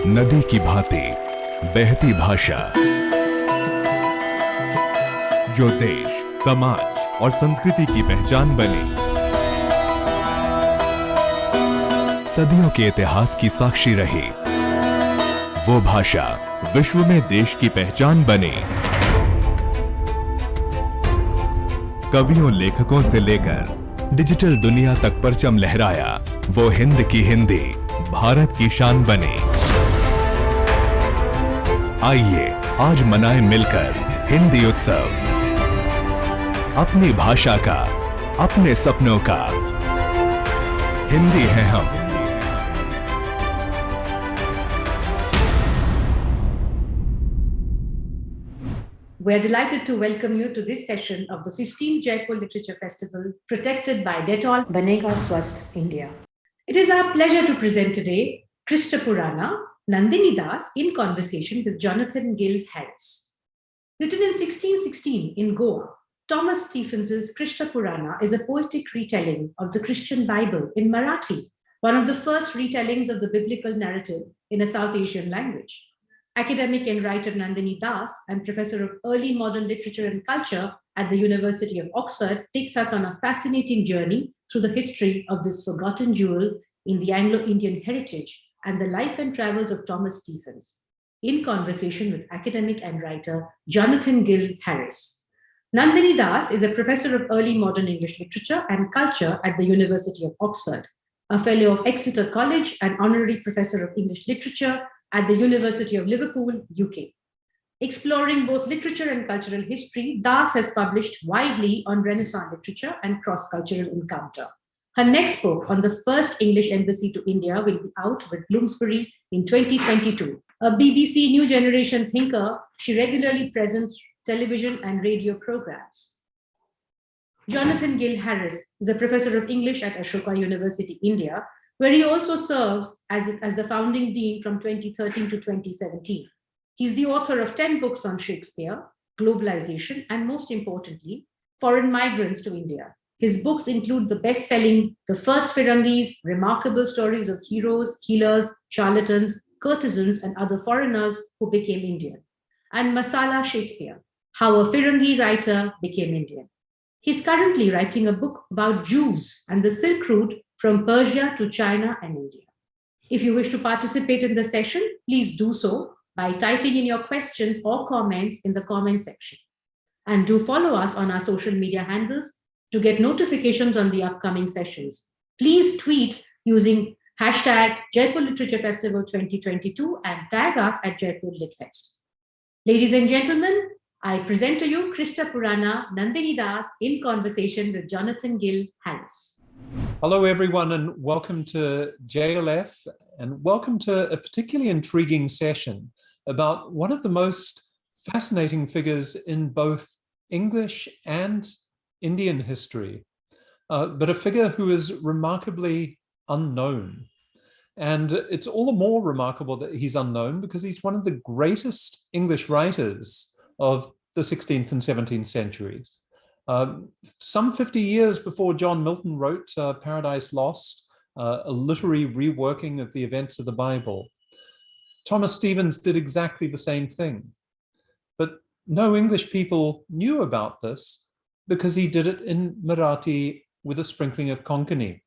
नदी की भांति बहती भाषा जो देश, समाज और संस्कृति की पहचान बनी, सदियों के इतिहास की साक्षी रही। वो भाषा विश्व में देश की पहचान बनी। कवियों, लेखकों से लेकर डिजिटल दुनिया तक परचम लहराया वो हिंद की हिंदी भारत की शान बनी। आइए आज मनाएं मिलकर हिंदी उत्सव, अपनी भाषा का, अपने सपनों का। हिंदी है हम। We're delighted to welcome you to this session of the 15th Jaipur Literature Festival, protected by Dettol Banega Swasth India. It is our pleasure to present today Kristapurana, Nandini Das in conversation with Jonathan Gil Harris. Written in 1616 in Goa, Thomas Stephens' Kristapurana is a poetic retelling of the Christian Bible in Marathi, one of the first retellings of the biblical narrative in a South Asian language. Academic and writer Nandini Das and professor of early modern literature and culture at the University of Oxford takes us on a fascinating journey through the history of this forgotten jewel in the Anglo-Indian heritage and the life and travels of Thomas Stephens, in conversation with academic and writer Jonathan Gil Harris. Nandini Das is a professor of early modern English literature and culture at the University of Oxford, a fellow of Exeter College and honorary professor of English literature at the University of Liverpool, UK. Exploring both literature and cultural history, Das has published widely on Renaissance literature and cross-cultural encounter. Her next book on the first English embassy to India will be out with Bloomsbury in 2022. A BBC New Generation thinker, she regularly presents television and radio programs. Jonathan Gil Harris is a professor of English at Ashoka University, India, where he also serves as the founding dean from 2013 to 2017. He's the author of 10 books on Shakespeare, globalization, and most importantly, foreign migrants to India. His books include the best-selling The First Firangis, remarkable stories of heroes, healers, charlatans, courtesans, and other foreigners who became Indian, and Masala Shakespeare, How a Firangi Writer Became Indian. He's currently writing a book about Jews and the Silk Route from Persia to China and India. If you wish to participate in the session, please do so by typing in your questions or comments in the comment section. And do follow us on our social media handles to get notifications on the upcoming sessions. Please tweet using hashtag Jaipur Literature Festival 2022 and tag us at Jaipur LitFest. Ladies and gentlemen, I present to you Kristapurana, Nandini Das in conversation with Jonathan Gil Harris. Hello, everyone, and welcome to JLF, and welcome to a particularly intriguing session about one of the most fascinating figures in both English and Indian history, but a figure who is remarkably unknown. And it's all the more remarkable that he's unknown because he's one of the greatest English writers of the 16th and 17th centuries. Some 50 years before John Milton wrote Paradise Lost, a literary reworking of the events of the Bible, Thomas Stephens did exactly the same thing. But no English people knew about this because he did it in Marathi with a sprinkling of Konkani.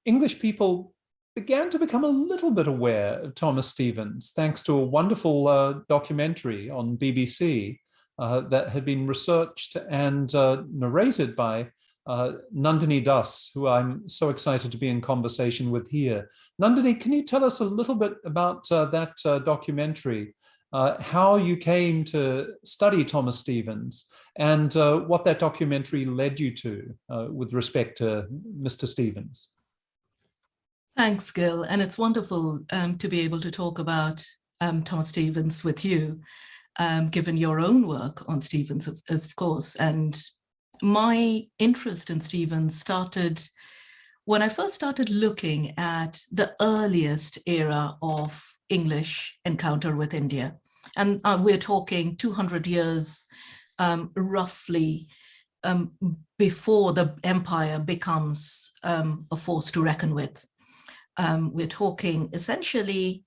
English people began to become a little bit aware of Thomas Stephens thanks to a wonderful documentary on BBC that had been researched and narrated by Nandini Das, who I'm so excited to be in conversation with here. Nandini, can you tell us a little bit about that documentary, how you came to study Thomas Stephens, and what that documentary led you to with respect to Mr. Stephens? Thanks, Gil, and it's wonderful to be able to talk about Thomas Stephens with you. Given your own work on Stephens, of course. And my interest in Stephens started when I first started looking at the earliest era of English encounter with India. And we're talking 200 years roughly before the empire becomes a force to reckon with. We're talking essentially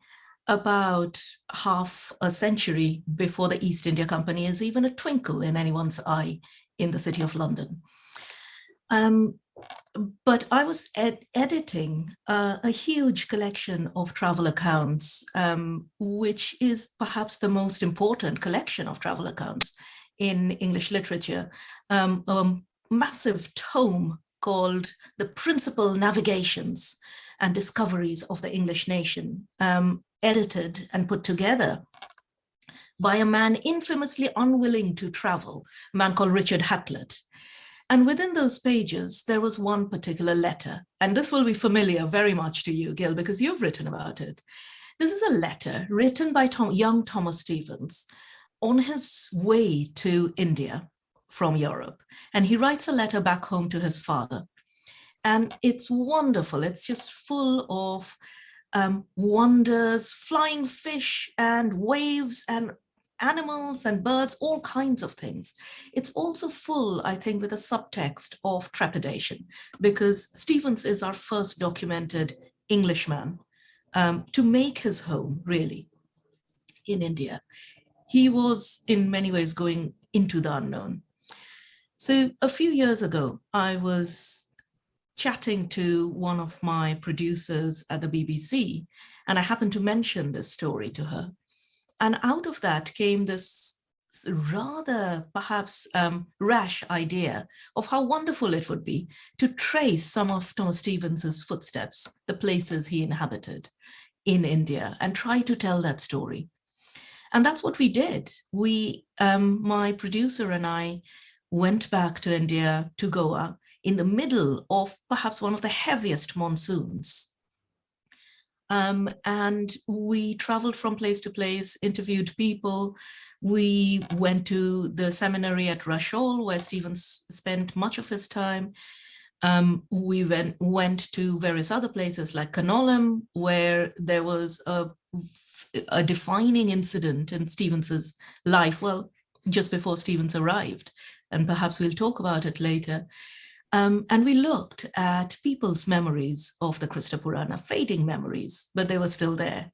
about half a century before the East India Company is even a twinkle in anyone's eye in the city of London. But I was editing a huge collection of travel accounts, which is perhaps the most important collection of travel accounts in English literature, a massive tome called The Principal Navigations and Discoveries of the English Nation, edited and put together by a man infamously unwilling to travel, a man called Richard Hakluyt. And within those pages, there was one particular letter, and this will be familiar very much to you, Gil, because you've written about it. This is a letter written by young Thomas Stephens on his way to India from Europe. And he writes a letter back home to his father. And it's wonderful. It's just full of wonders, flying fish and waves and animals and birds, all kinds of things. It's also full, I think, with a subtext of trepidation, because Stephens is our first documented Englishman to make his home, really, in India. He was, in many ways, going into the unknown. So a few years ago, I was chatting to one of my producers at the BBC, and I happened to mention this story to her. And out of that came this rather perhaps rash idea of how wonderful it would be to trace some of Thomas Stephens's footsteps, the places he inhabited in India, and try to tell that story. And that's what we did. My producer and I went back to India, to Goa, in the middle of perhaps one of the heaviest monsoons. And we traveled from place to place, interviewed people. We went to the seminary at Rashol, where Stephens spent much of his time. We went to various other places like Kanolam, where there was a defining incident in Stephens's life, well, just before Stephens arrived, and perhaps we'll talk about it later. And we looked at people's memories of the Kristapurana, fading memories, but they were still there.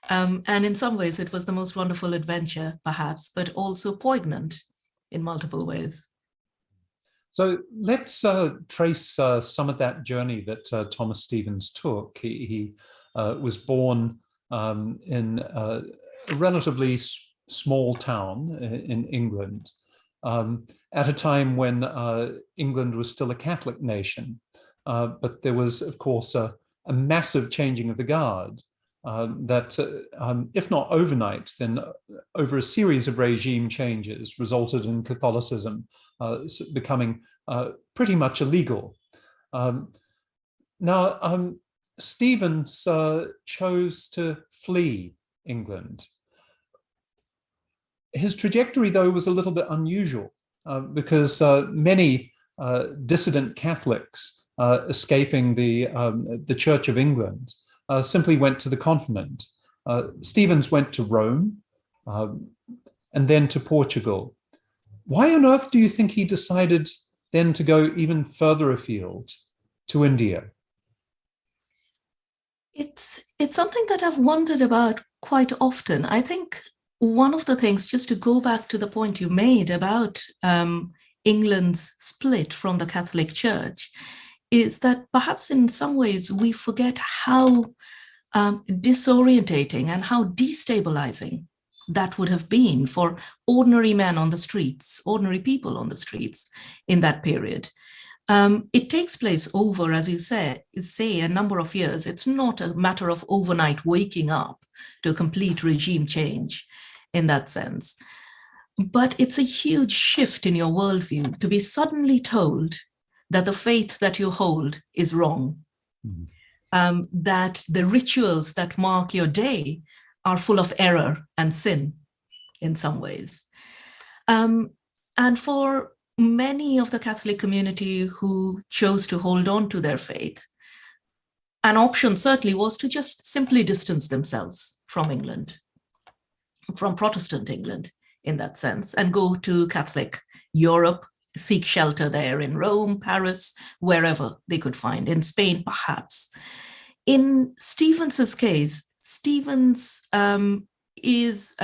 And in some ways, it was the most wonderful adventure, perhaps, but also poignant in multiple ways. So let's trace some of that journey that Thomas Stephens took. He was born in a relatively small town in England, at a time when England was still a Catholic nation. But there was, of course, a massive changing of the guard that, if not overnight, then over a series of regime changes resulted in Catholicism becoming pretty much illegal. Now, Stephens chose to flee England. His trajectory, though, was a little bit unusual because many dissident Catholics escaping the Church of England simply went to the continent. Stephens went to Rome and then to Portugal. Why on earth do you think he decided then to go even further afield to India? It's something that I've wondered about quite often. I think one of the things, just to go back to the point you made about England's split from the Catholic Church, is that perhaps in some ways we forget how disorientating and how destabilizing that would have been for ordinary men on the streets, ordinary people on the streets in that period. It takes place over, as you say, a number of years. It's not a matter of overnight waking up to a complete regime change in that sense. But it's a huge shift in your worldview to be suddenly told that the faith that you hold is wrong, that the rituals that mark your day are full of error and sin in some ways. And for many of the Catholic community who chose to hold on to their faith, an option certainly was to just simply distance themselves from England, from Protestant England in that sense, and go to Catholic Europe, seek shelter there in Rome, Paris, wherever they could find, in Spain perhaps. In Stephens's case, Stephens is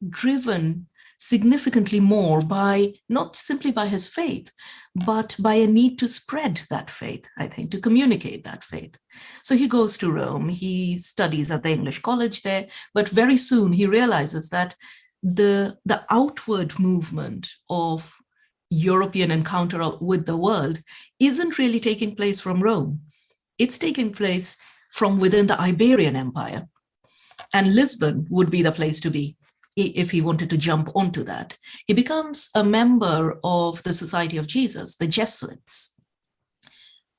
driven significantly more by, not simply by his faith, but by a need to spread that faith, I think, to communicate that faith. So he goes to Rome, he studies at the English college there, but very soon he realizes that the outward movement of European encounter with the world isn't really taking place from Rome. It's taking place from within the Iberian Empire. And Lisbon would be the place to be if he wanted to jump onto that. He becomes a member of the Society of Jesus, the Jesuits,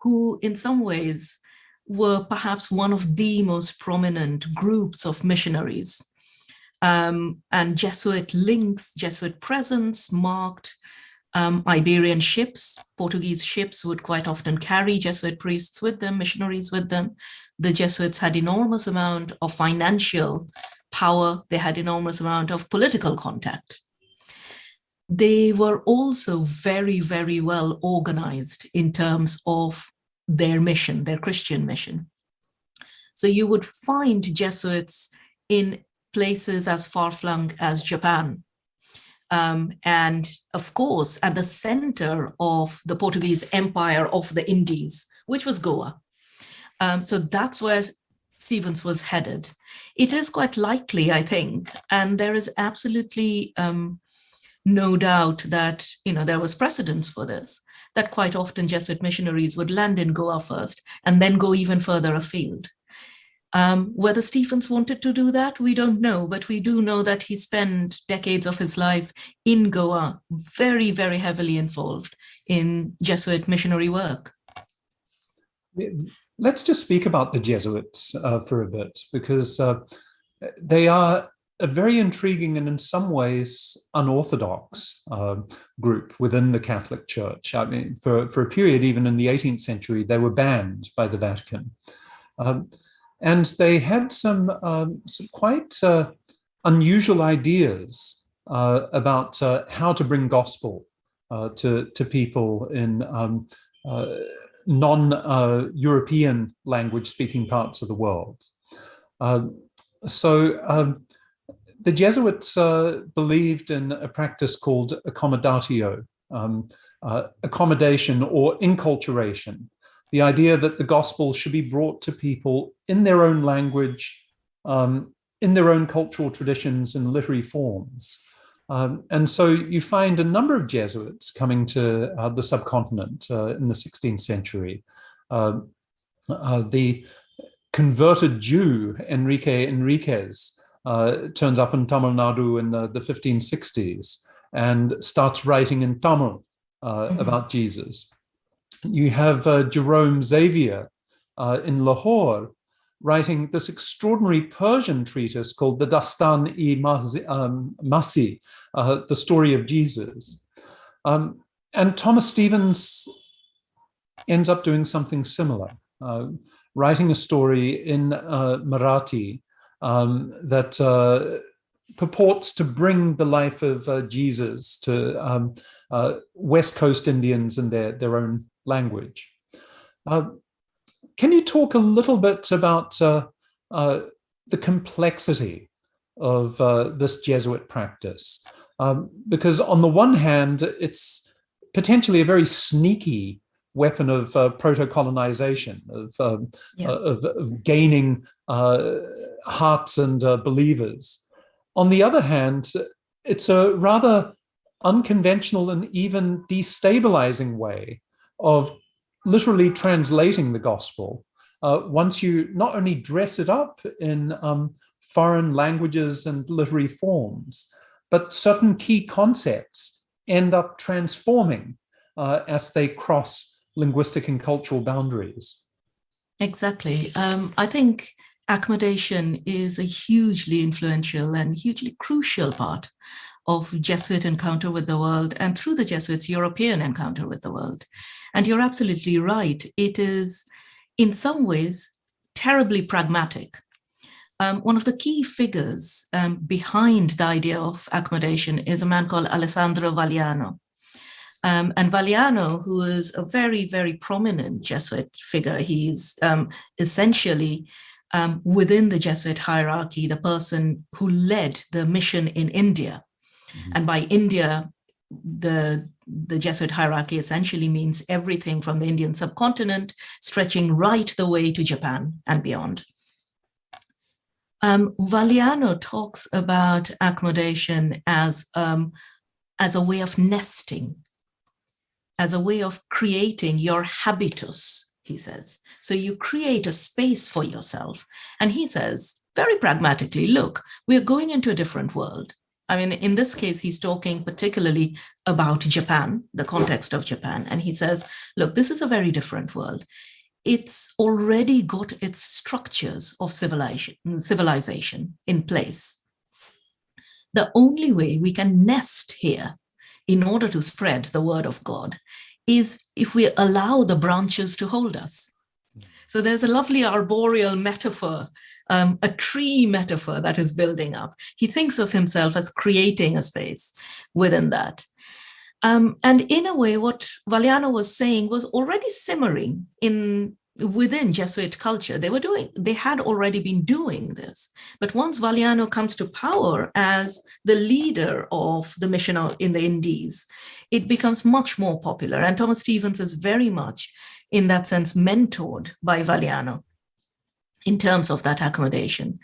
who in some ways were perhaps one of the most prominent groups of missionaries. And Jesuit links, Jesuit presence marked Iberian ships. Portuguese ships would quite often carry Jesuit priests with them, missionaries with them. The Jesuits had enormous amount of financial power. They had enormous amount of political contact. They were also very, very well organized in terms of their mission, their Christian mission. So you would find Jesuits in places as far-flung as Japan. And of course, at the center of the Portuguese Empire of the Indies, which was Goa. So that's where Stephens was headed. It is quite likely, I think, and there is absolutely no doubt that there was precedence for this, that quite often Jesuit missionaries would land in Goa first and then go even further afield. Whether Stephens wanted to do that, we don't know, but we do know that he spent decades of his life in Goa, very, very heavily involved in Jesuit missionary work. Let's just speak about the Jesuits for a bit, because they are a very intriguing and in some ways unorthodox group within the Catholic Church. I mean, for a period, even in the 18th century, they were banned by the Vatican. And they had some quite unusual ideas about how to bring gospel to people in non-European language-speaking parts of the world. So the Jesuits believed in a practice called accommodatio, accommodation or inculturation, the idea that the gospel should be brought to people in their own language, in their own cultural traditions and literary forms. And so you find a number of Jesuits coming to the subcontinent in the 16th century. The converted Jew, Enrique Enriquez, turns up in Tamil Nadu in the 1560s and starts writing in Tamil about Jesus. You have Jerome Xavier in Lahore writing this extraordinary Persian treatise called the Dastan-i-Masi, the story of Jesus. And Thomas Stephens ends up doing something similar, writing a story in Marathi that purports to bring the life of Jesus to West Coast Indians in their own language. Can you talk a little bit about the complexity of this Jesuit practice? Because on the one hand, it's potentially a very sneaky weapon of proto-colonization, of gaining hearts and believers. On the other hand, it's a rather unconventional and even destabilizing way of literally translating the gospel once you not only dress it up in foreign languages and literary forms, but certain key concepts end up transforming as they cross linguistic and cultural boundaries. Exactly. I think accommodation is a hugely influential and hugely crucial part of Jesuit encounter with the world, and through the Jesuits, European encounter with the world. And you're absolutely right. It is, in some ways, terribly pragmatic. One of the key figures behind the idea of accommodation is a man called Alessandro Valiano. And Valiano, who is a very, very prominent Jesuit figure, he's essentially within the Jesuit hierarchy, the person who led the mission in India. Mm-hmm. And by India, the Jesuit hierarchy essentially means everything from the Indian subcontinent, stretching right the way to Japan and beyond. Valiano talks about accommodation as a way of nesting, as a way of creating your habitus, he says. So you create a space for yourself. And he says, very pragmatically, look, we're going into a different world. I mean, in this case, he's talking particularly about Japan, the context of Japan. And he says, look, this is a very different world. It's already got its structures of civilization in place. The only way we can nest here in order to spread the word of God is if we allow the branches to hold us. So there's a lovely arboreal metaphor, a tree metaphor that is building up. He thinks of himself as creating a space within that. And in a way, what Valiano was saying was already simmering within Jesuit culture. They had already been doing this. But once Valiano comes to power as the leader of the mission in the Indies, it becomes much more popular. And Thomas Stephens is very much, in that sense, mentored by Valiano in terms of that accommodation.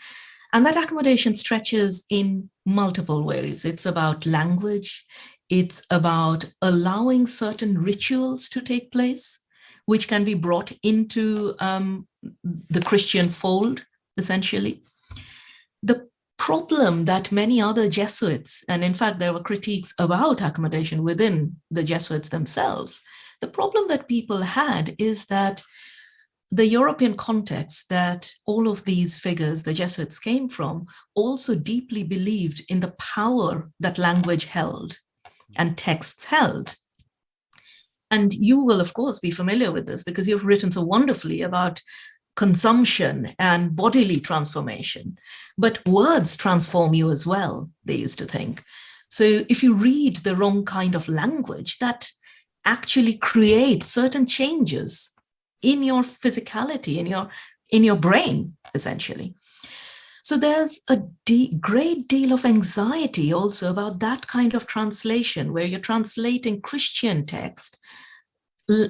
And that accommodation stretches in multiple ways. It's about language. It's about allowing certain rituals to take place, which can be brought into the Christian fold, essentially. The problem that many other Jesuits, and in fact, there were critiques about accommodation within the Jesuits themselves, the problem that people had is that the European context that all of these figures, the Jesuits, came from, also deeply believed in the power that language held and texts held. And you will, of course, be familiar with this because you've written so wonderfully about consumption and bodily transformation. But words transform you as well, they used to think. So if you read the wrong kind of language, that actually creates certain changes in your physicality, in your brain, essentially. So there's a great deal of anxiety also about that kind of translation, where you're translating Christian text,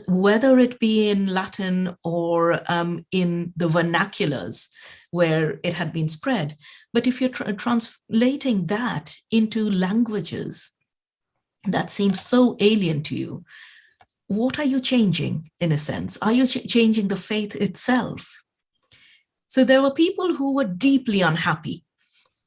whether it be in Latin or in the vernaculars where it had been spread. But if you're translating that into languages that seem so alien to you, what are you changing, in a sense? Are you changing the faith itself? So there were people who were deeply unhappy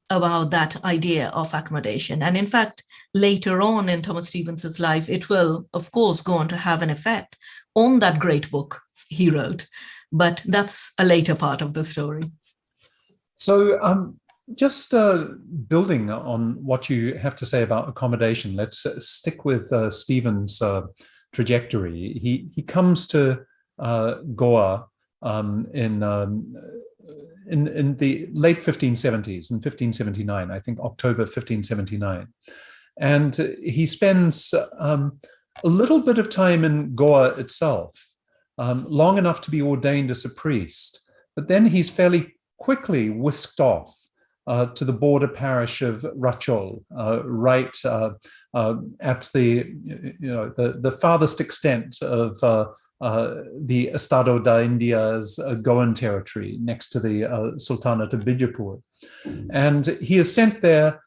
about that idea of accommodation. And in fact, later on in Thomas Stephens's life, it will, of course, go on to have an effect on that great book he wrote. But that's a later part of the story. So just building on what you have to say about accommodation, let's stick with Stephens' trajectory. He comes to Goa in the late 1570s, in 1579, I think October 1579. And he spends a little bit of time in Goa itself, long enough to be ordained as a priest. But then he's fairly quickly whisked off to the border parish of Rachol, right at the farthest extent of the Estado da India's Goan territory, next to the Sultanate of Bijapur. And he is sent there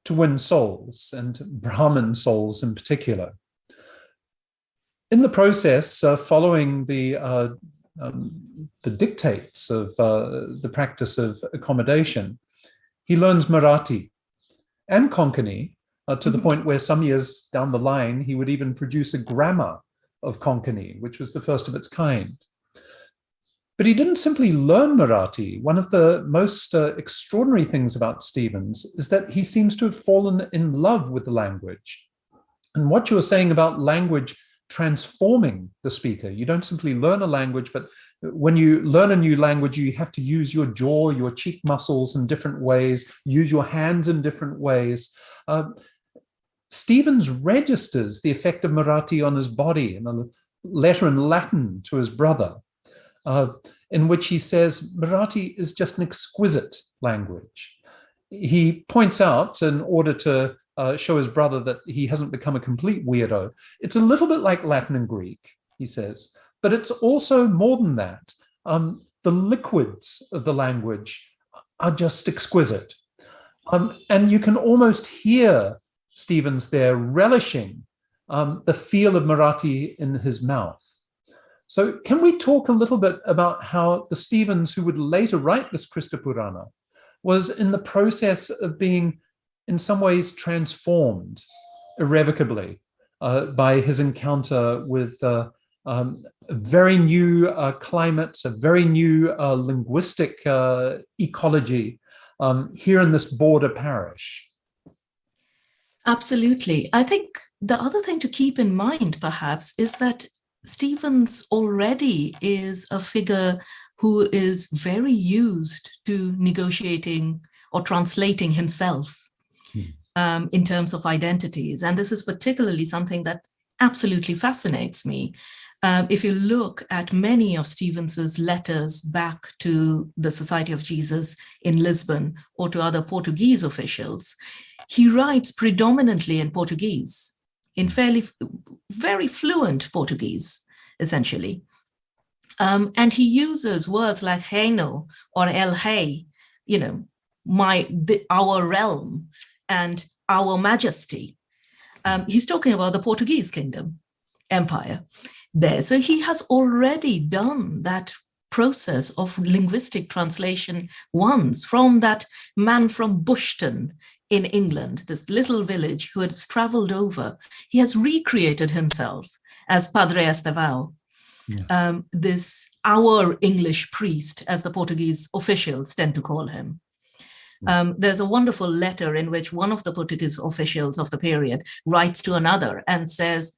to win souls, and Brahmin souls in particular. In the process, following the dictates of the practice of accommodation, he learns Marathi and Konkani to the point where some years down the line, he would even produce a grammar of Konkani, which was the first of its kind. But he didn't simply learn Marathi. One of the most extraordinary things about Stephens is that he seems to have fallen in love with the language. And what you were saying about language transforming the speaker, you don't simply learn a language, but when you learn a new language, you have to use your jaw, your cheek muscles in different ways, use your hands in different ways. Stephens registers the effect of Marathi on his body in a letter in Latin to his brother. in which he says Marathi is just an exquisite language. He points out, in order to show his brother that he hasn't become a complete weirdo, it's a little bit like Latin and Greek, he says, but it's also more than that. The liquids of the language are just exquisite. And you can almost hear Stephens there relishing the feel of Marathi in his mouth. So can we talk a little bit about how the Stephens who would later write this Kristapurana was in the process of being in some ways transformed irrevocably by his encounter with a very new climate, a very new linguistic ecology here in this border parish? Absolutely. I think the other thing to keep in mind, perhaps, is that Stephens already is a figure who is very used to negotiating or translating himself in terms of identities. And this is particularly something that absolutely fascinates me. If you look at many of Stephens's letters back to the Society of Jesus in Lisbon or to other Portuguese officials, he writes predominantly in Portuguese, in very fluent Portuguese, essentially. And he uses words like reino or el rei, you know, our realm and our majesty. He's talking about the Portuguese kingdom, empire there. So he has already done that process of linguistic translation once from that man from Bushton in England, this little village who has traveled over. He has recreated himself as Padre Estevão, this our English priest, as the Portuguese officials tend to call him. There's a wonderful letter in which one of the Portuguese officials of the period writes to another and says,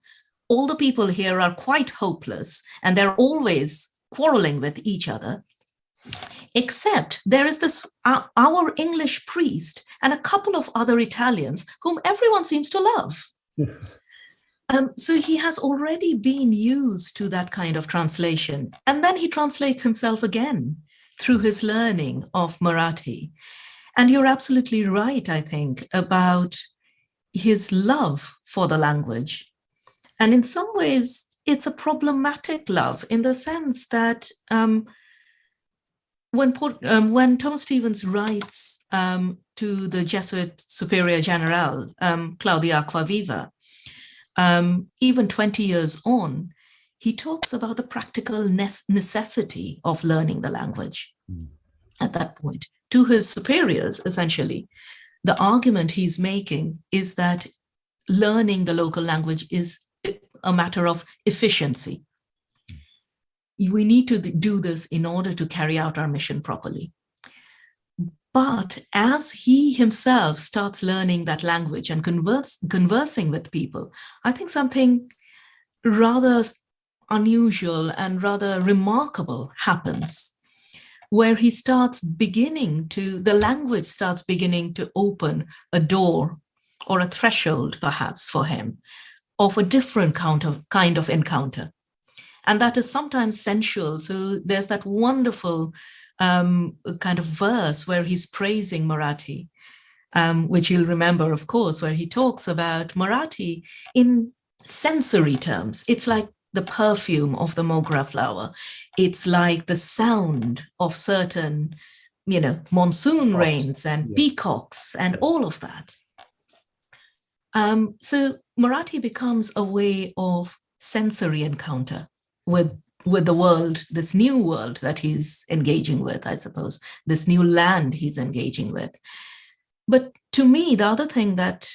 all the people here are quite hopeless and they're always quarreling with each other, except there is this our English priest and a couple of other Italians whom everyone seems to love. So he has already been used to that kind of translation. And then he translates himself again through his learning of Marathi. And you're absolutely right, I think, about his love for the language. And in some ways, it's a problematic love in the sense that when Thomas Stephens writes to the Jesuit Superior General, Claudia Acquaviva, even 20 years on, he talks about the practical necessity of learning the language at that point. To his superiors, essentially, the argument he's making is that learning the local language is a matter of efficiency. We need to do this in order to carry out our mission properly. But as he himself starts learning that language and conversing with people, I think something rather unusual and rather remarkable happens, where he starts the language starts beginning to open a door or a threshold, perhaps, for him, of a different kind of encounter. And that is sometimes sensual. So there's that wonderful kind of verse where he's praising Marathi, which you'll remember, of course, where he talks about Marathi in sensory terms. It's like the perfume of the mogra flower. It's like the sound of certain, monsoon rains and peacocks and all of that. So Marathi becomes a way of sensory encounter with the world, this new world that he's engaging with, I suppose, this new land he's engaging with. But to me, the other thing that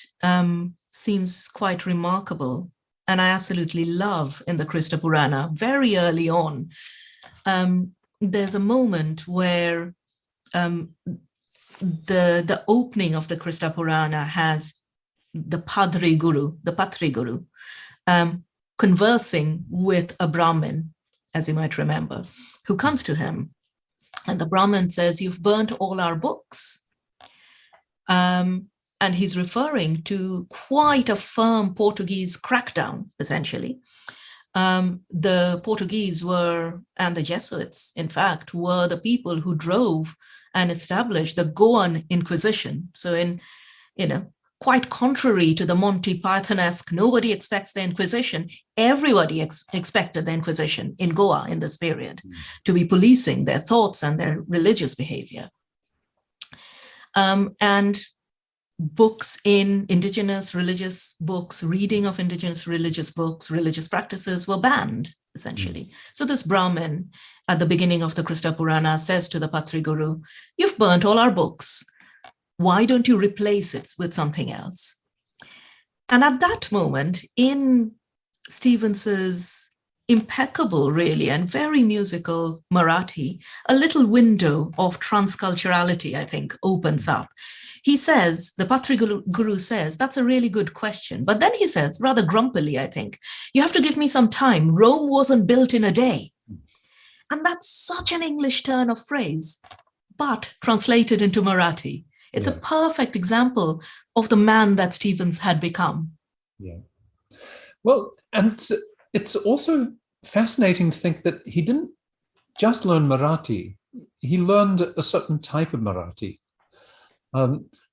seems quite remarkable, and I absolutely love in the Kristapurana, very early on, there's a moment where the opening of the Kristapurana has the Patri Guru, conversing with a Brahmin, as you might remember, who comes to him. And the Brahmin says, "You've burnt all our books." And he's referring to quite a firm Portuguese crackdown, essentially, The Portuguese and the Jesuits, in fact, were the people who drove and established the Goan Inquisition. So quite contrary to the Monty Python-esque, nobody expects the Inquisition, everybody expected the Inquisition in Goa in this period to be policing their thoughts and their religious behavior. And books in indigenous religious books, reading of indigenous religious books, religious practices were banned, essentially. So this Brahmin at the beginning of the Kristapurana says to the Patri Guru, "You've burnt all our books. Why don't you replace it with something else?" And at that moment, in Stephens's impeccable, really, and very musical Marathi, a little window of transculturality, I think, opens up. He says, the Patri Guru says, "That's a really good question." But then he says, rather grumpily, I think, "You have to give me some time. Rome wasn't built in a day." And that's such an English turn of phrase, but translated into Marathi. It's a perfect example of the man that Stephens had become. Yeah. Well, and it's also fascinating to think that he didn't just learn Marathi. He learned a certain type of Marathi.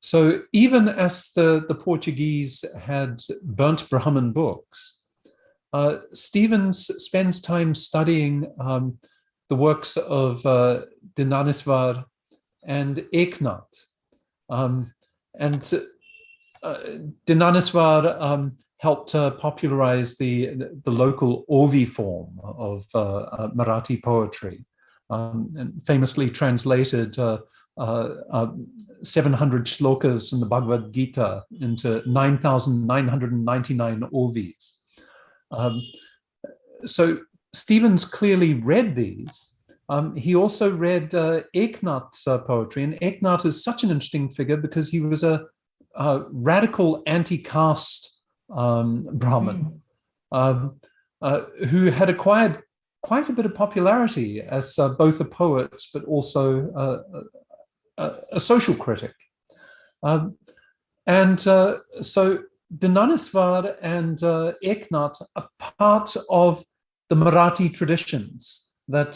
So even as the Portuguese had burnt Brahmin books, Stephens spends time studying the works of Dhananisvar and Eknath. And Dhananisvar helped popularize the local Ovi form of Marathi poetry, and famously translated 700 shlokas in the Bhagavad Gita into 9,999 Ovis. So Stephens clearly read these. He also read Eknath's poetry, and Eknath is such an interesting figure because he was a radical anti-caste Brahmin who had acquired quite a bit of popularity as both a poet but also a social critic. So Dhananisvar and Eknath are part of the Marathi traditions that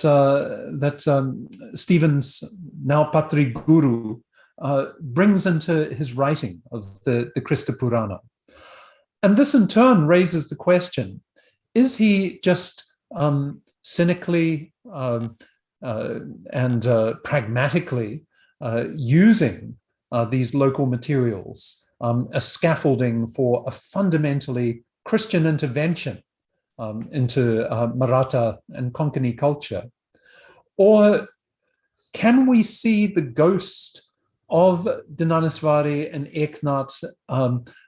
Stephens, now Patri Guru, brings into his writing of the Kristapurana. And this in turn raises the question, is he just cynically and pragmatically using these local materials as scaffolding for a fundamentally Christian intervention into Maratha and Konkani culture? Or can we see the ghost of Dhananisvari and Eknath,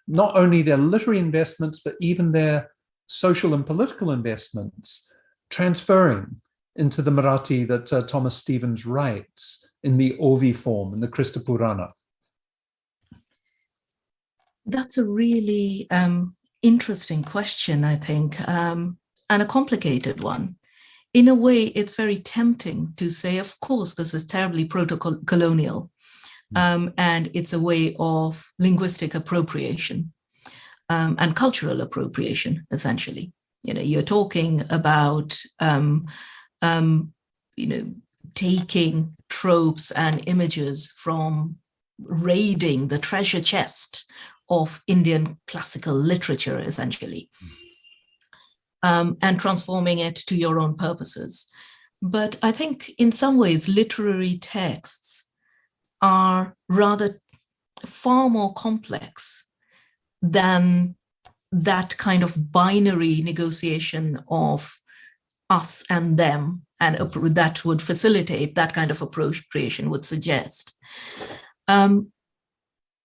not only their literary investments, but even their social and political investments, transferring into the Marathi that Thomas Stephens writes in the Ovi form, in the Kristapurana? That's a really interesting question, I think, and a complicated one. In a way, it's very tempting to say, of course, this is terribly proto-colonial, and it's a way of linguistic appropriation and cultural appropriation, essentially. You're talking about, taking tropes and images from raiding the treasure chest of Indian classical literature, essentially, and transforming it to your own purposes. But I think in some ways, literary texts are rather far more complex than that kind of binary negotiation of us and them, and that would facilitate that kind of appropriation would suggest.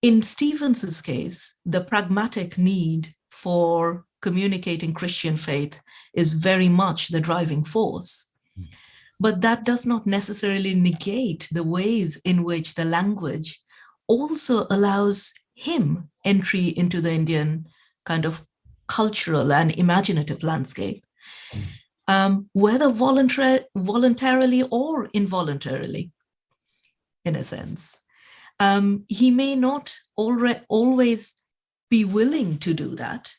In Stephens's case, the pragmatic need for communicating Christian faith is very much the driving force. But that does not necessarily negate the ways in which the language also allows him entry into the Indian kind of cultural and imaginative landscape, whether voluntarily or involuntarily, in a sense. He may not always be willing to do that,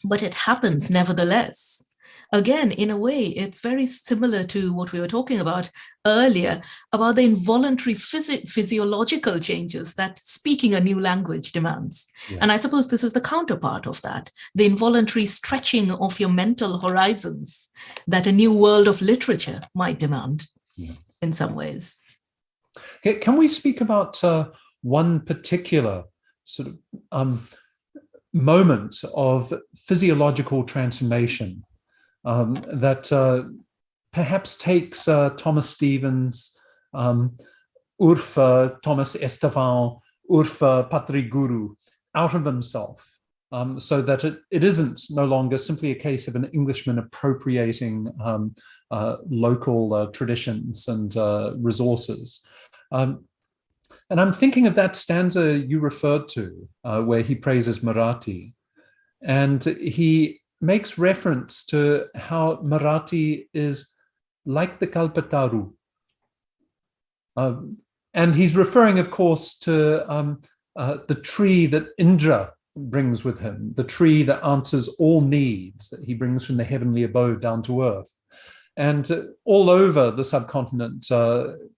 but it happens nevertheless. again, in a way, it's very similar to what we were talking about earlier, about the involuntary physiological changes that speaking a new language demands. Yeah. And I suppose this is the counterpart of that, the involuntary stretching of your mental horizons that a new world of literature might demand in some ways. Can we speak about one particular sort of moment of physiological transformation that perhaps takes Thomas Stephens, Urfa, Thomas Estevan, Urfa, Patri Guru out of himself, so that it isn't no longer simply a case of an Englishman appropriating local traditions and resources. And I'm thinking of that stanza you referred to, where he praises Marathi. And he makes reference to how Marathi is like the Kalpataru. And he's referring, of course, to the tree that Indra brings with him, the tree that answers all needs, that he brings from the heavenly abode down to earth. And all over the subcontinent,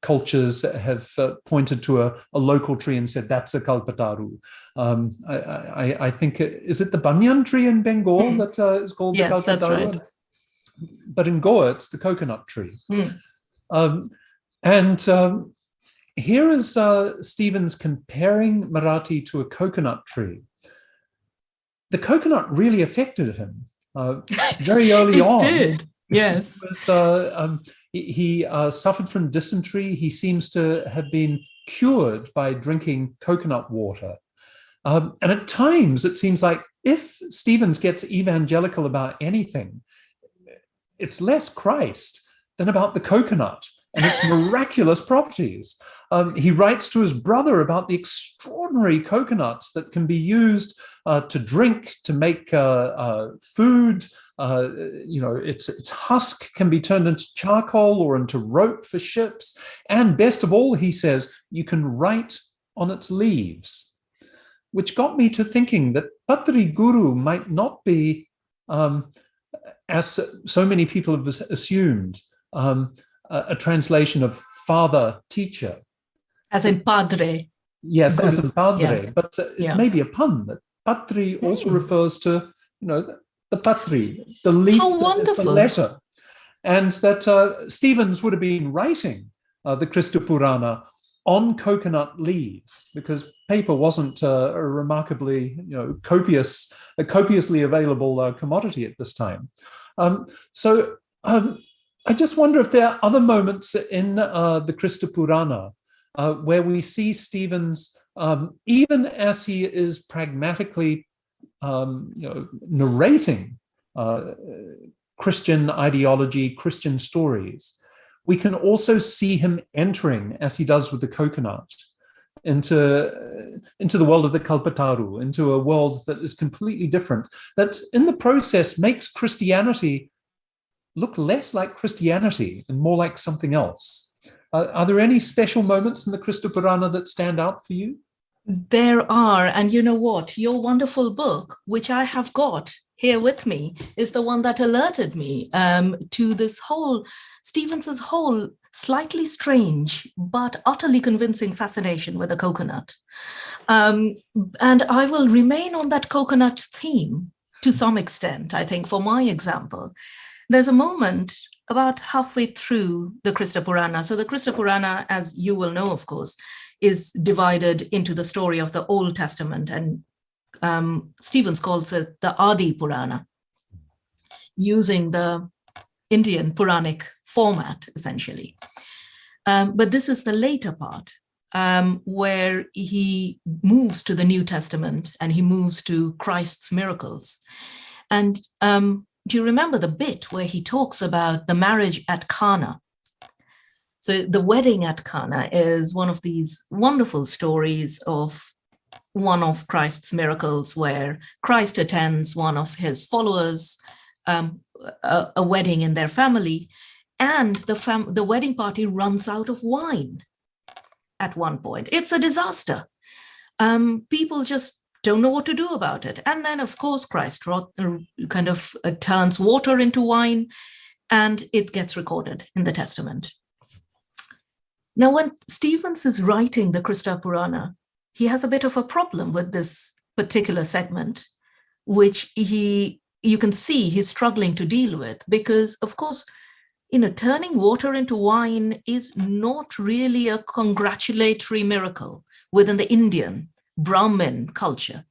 cultures have pointed to a local tree and said, that's a Kalpataru. I think, is it the banyan tree in Bengal that is called the Kalpataru? That's right. But in Goa, it's the coconut tree. Here is Stephens comparing Marathi to a coconut tree. The coconut really affected him very early on. It did. Yes. He suffered from dysentery. He seems to have been cured by drinking coconut water. And at times, it seems like if Stephens gets evangelical about anything, it's less Christ than about the coconut and its miraculous properties. He writes to his brother about the extraordinary coconuts that can be used to drink, to make food. Its husk can be turned into charcoal or into rope for ships. And best of all, he says, you can write on its leaves, which got me to thinking that Patri Guru might not be, as so many people have assumed, a translation of father teacher. As in padre. Yes, Guru. as in padre, Yeah. but it may be a pun. That Patri also refers to, the Patri, the leaf, that is the letter. And that Stephens would have been writing the Kristapurana on coconut leaves, because paper wasn't a remarkably, copiously available commodity at this time. I just wonder if there are other moments in the Kristapurana where we see Stephens, even as he is pragmatically, narrating Christian ideology, Christian stories, we can also see him entering, as he does with the coconut, into the world of the Kalpataru, into a world that is completely different, that in the process makes Christianity look less like Christianity and more like something else. Are there any special moments in the Kristapurana that stand out for you? There are, and you know what? Your wonderful book, which I have got here with me, is the one that alerted me to this whole, Stephens's whole slightly strange but utterly convincing fascination with the coconut. And I will remain on that coconut theme to some extent, I think, for my example. There's a moment about halfway through the Kristapurana. So the Kristapurana, as you will know, of course, is divided into the story of the Old Testament, and Stephens calls it the Adi Purana, using the Indian Puranic format, essentially. But this is the later part, where he moves to the New Testament and he moves to Christ's miracles. And do you remember the bit where he talks about the marriage at Cana? So the wedding at Cana is one of these wonderful stories of one of Christ's miracles, where Christ attends one of his followers, a wedding in their family, and the wedding party runs out of wine at one point. It's a disaster. People just don't know what to do about it. And then, of course, Christ turns water into wine, and it gets recorded in the Testament. Now, when Stephens is writing the Kristapurana, he has a bit of a problem with this particular segment, which you can see he's struggling to deal with, because, of course, turning water into wine is not really a congratulatory miracle within the Indian Brahmin culture.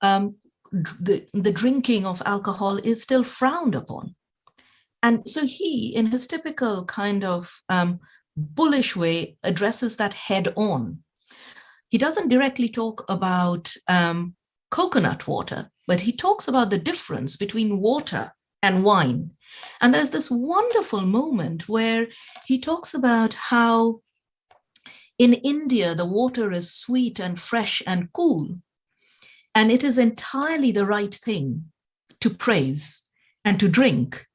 The drinking of alcohol is still frowned upon. And so he, in his typical kind of bullish way, addresses that head on. He doesn't directly talk about coconut water, but he talks about the difference between water and wine. And there's this wonderful moment where he talks about how in India, the water is sweet and fresh and cool, and it is entirely the right thing to praise and to drink.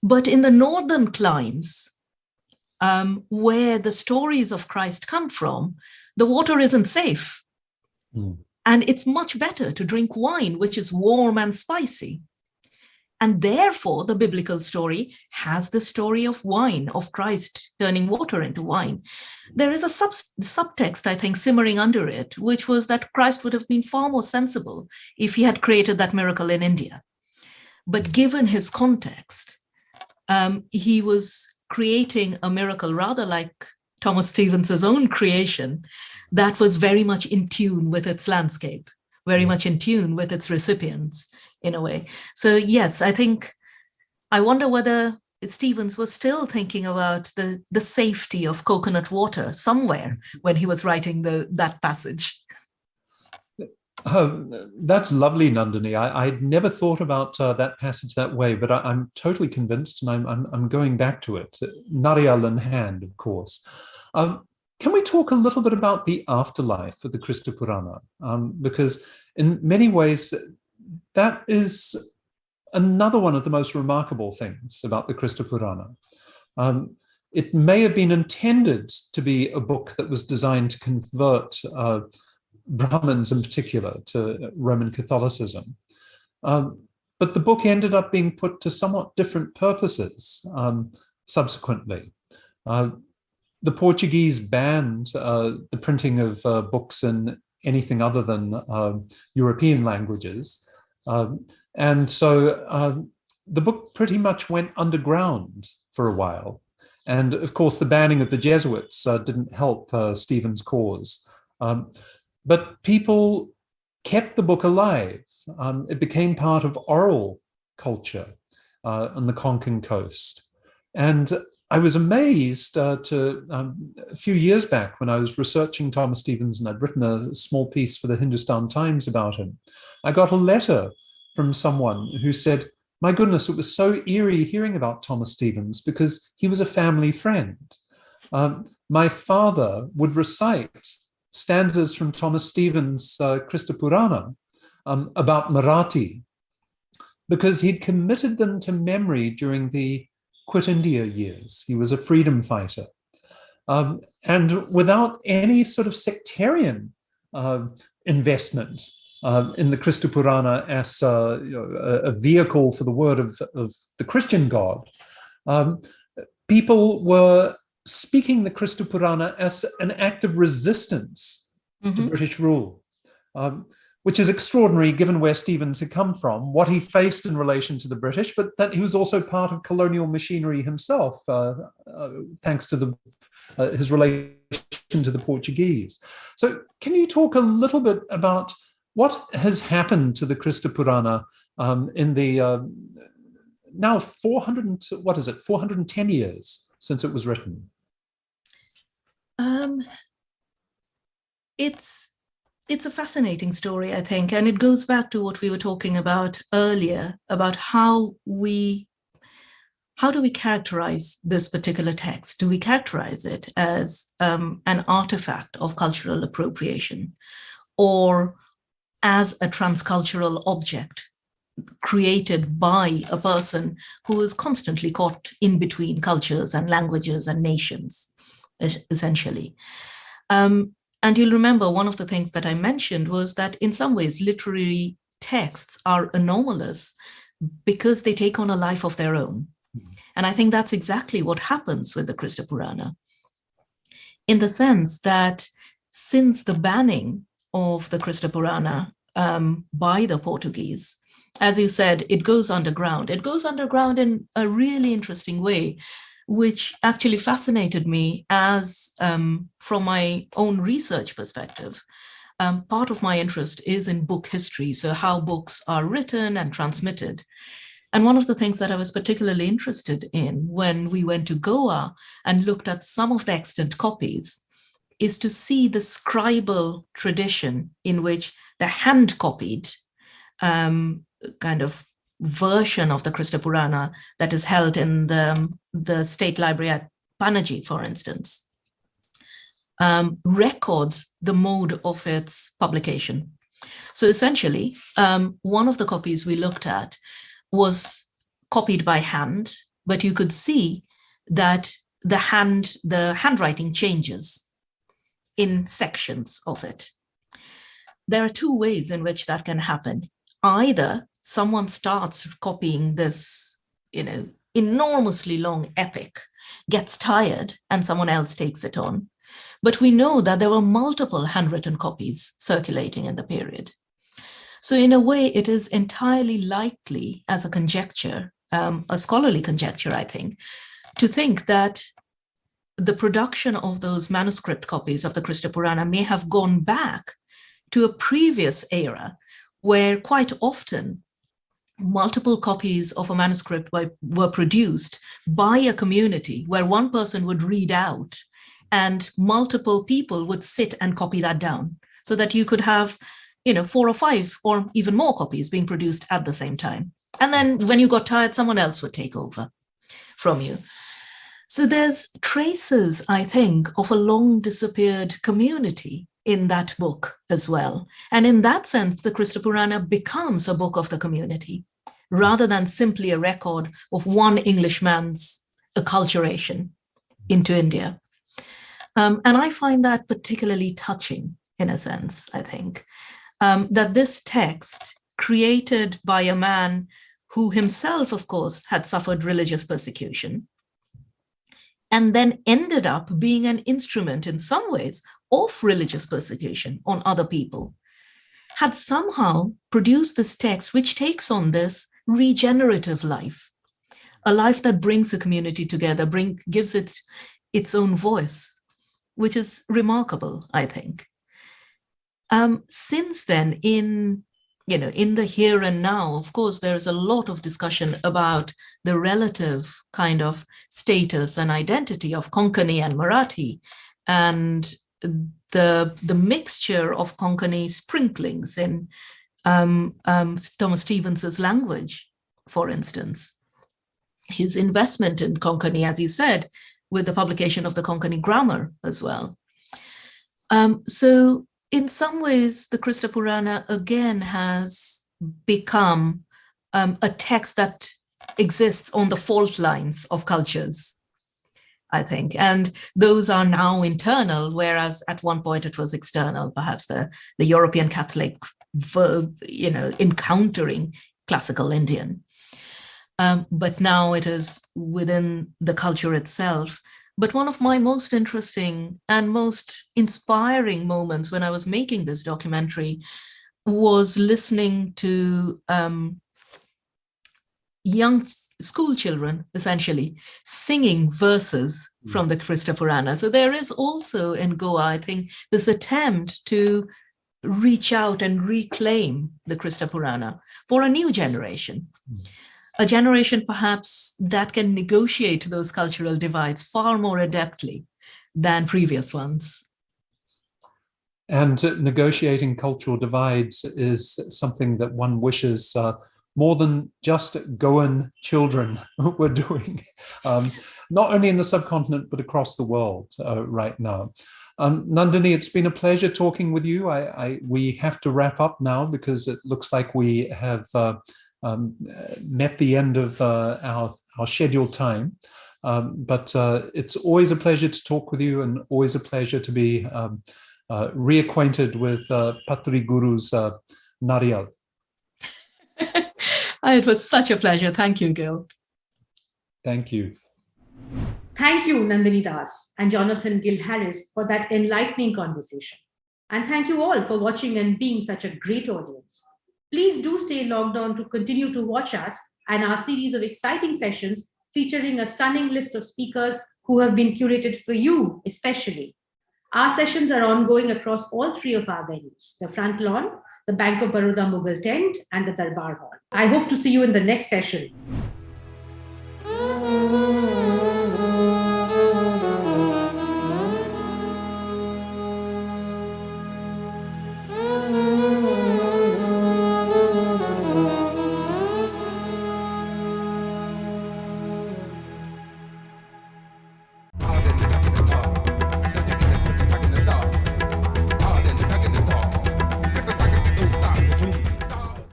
But in the northern climes, where the stories of Christ come from, the water isn't safe. And it's much better to drink wine, which is warm and spicy. And therefore, the biblical story has the story of wine, of Christ turning water into wine. There is a subtext, I think, simmering under it, which was that Christ would have been far more sensible if he had created that miracle in India. But given his context, he was creating a miracle rather like Thomas Stephens' own creation that was very much in tune with its landscape, very much in tune with its recipients in a way. So yes, I wonder whether Stephens was still thinking about the safety of coconut water somewhere when he was writing that passage. That's lovely, Nandini. I'd never thought about that passage that way, but I'm totally convinced, and I'm going back to it. Nariyal in hand, of course. Can we talk a little bit about the afterlife of the Kristapurana? Because in many ways, that is another one of the most remarkable things about the Kristapurana. It may have been intended to be a book that was designed to convert Brahmins in particular to Roman Catholicism. But the book ended up being put to somewhat different purposes subsequently. The Portuguese banned the printing of books in anything other than European languages. And so the book pretty much went underground for a while. And of course, the banning of the Jesuits didn't help Stephens' cause. But people kept the book alive. It became part of oral culture on the Konkan coast. And I was amazed a few years back when I was researching Thomas Stephens, and I'd written a small piece for the Hindustan Times about him. I got a letter from someone who said, my goodness, it was so eerie hearing about Thomas Stephens because he was a family friend. My father would recite stanzas from Thomas Stephens' Kristapurana about Marathi because he'd committed them to memory during the Quit India years. He was a freedom fighter. And without any sort of sectarian investment in the Kristapurana as a vehicle for the word of the Christian God, people were speaking the Kristapurana as an act of resistance to British rule, which is extraordinary given where Stephens had come from, what he faced in relation to the British, but that he was also part of colonial machinery himself, thanks to his relation to the Portuguese. So can you talk a little bit about what has happened to the Kristapurana in the now 410 years since it was written? It's a fascinating story, I think, and it goes back to what we were talking about earlier about how do we characterize this particular text? Do we characterize it as an artifact of cultural appropriation, or as a transcultural object created by a person who is constantly caught in between cultures and languages and nations, essentially? And you'll remember one of the things that I mentioned was that in some ways literary texts are anomalous because they take on a life of their own. And I think that's exactly what happens with the Kristapurana, in the sense that since the banning of the Kristapurana by the Portuguese, as you said, it goes underground. It goes underground in a really interesting way, which actually fascinated me as from my own research perspective. Part of my interest is in book history, so how books are written and transmitted. And one of the things that I was particularly interested in when we went to Goa and looked at some of the extant copies is to see the scribal tradition in which the hand-copied kind of version of the Kristapurana that is held in the State Library at Panaji, for instance, records the mode of its publication. So essentially, one of the copies we looked at was copied by hand, but you could see that the handwriting changes in sections of it. There are two ways in which that can happen. Either someone starts copying this, enormously long epic, gets tired, and someone else takes it on. But we know that there were multiple handwritten copies circulating in the period. So in a way, it is entirely likely as a conjecture, a scholarly conjecture, I think, to think that the production of those manuscript copies of the Kristapurana may have gone back to a previous era where quite often multiple copies of a manuscript were produced by a community where one person would read out and multiple people would sit and copy that down so that you could have 4 or 5 or even more copies being produced at the same time. And then when you got tired, someone else would take over from you. So there's traces, I think, of a long disappeared community in that book as well. And in that sense, the Kristapurana becomes a book of the community rather than simply a record of one Englishman's acculturation into India. And I find that particularly touching, in a sense, I think. That this text, created by a man who himself, of course, had suffered religious persecution, and then ended up being an instrument in some ways of religious persecution on other people, had somehow produced this text which takes on this regenerative life, a life that brings the community together, gives it its own voice, which is remarkable, I think. Since then, in the here and now, of course, there is a lot of discussion about the relative kind of status and identity of Konkani and Marathi, and the mixture of Konkani sprinklings in Thomas Stephens's language, for instance. His investment in Konkani, as you said, with the publication of the Konkani grammar as well. So in some ways, the Kristapurana again has become a text that exists on the fault lines of cultures, I think. And those are now internal, whereas at one point it was external, perhaps the European Catholic verb, encountering classical Indian. But now it is within the culture itself. But one of my most interesting and most inspiring moments when I was making this documentary was listening to young school children, essentially, singing verses from the Kristapurana. So there is also in Goa, I think, this attempt to reach out and reclaim the Kristapurana for a new generation. A generation perhaps that can negotiate those cultural divides far more adeptly than previous ones. And negotiating cultural divides is something that one wishes more than just Goan children were doing, not only in the subcontinent, but across the world right now. Nandini, it's been a pleasure talking with you. We have to wrap up now because it looks like we have met the end of our scheduled time. But it's always a pleasure to talk with you and always a pleasure to be reacquainted with Patri Guru's Nariyal. It was such a pleasure. Thank you, Gil. Thank you. Thank you, Nandini Das and Jonathan Gil Harris, for that enlightening conversation. And thank you all for watching and being such a great audience. Please do stay logged on to continue to watch us and our series of exciting sessions featuring a stunning list of speakers who have been curated for you especially. Our sessions are ongoing across all three of our venues, the Front Lawn, the Bank of Baroda Mughal Tent, and the Darbar Hall. I hope to see you in the next session.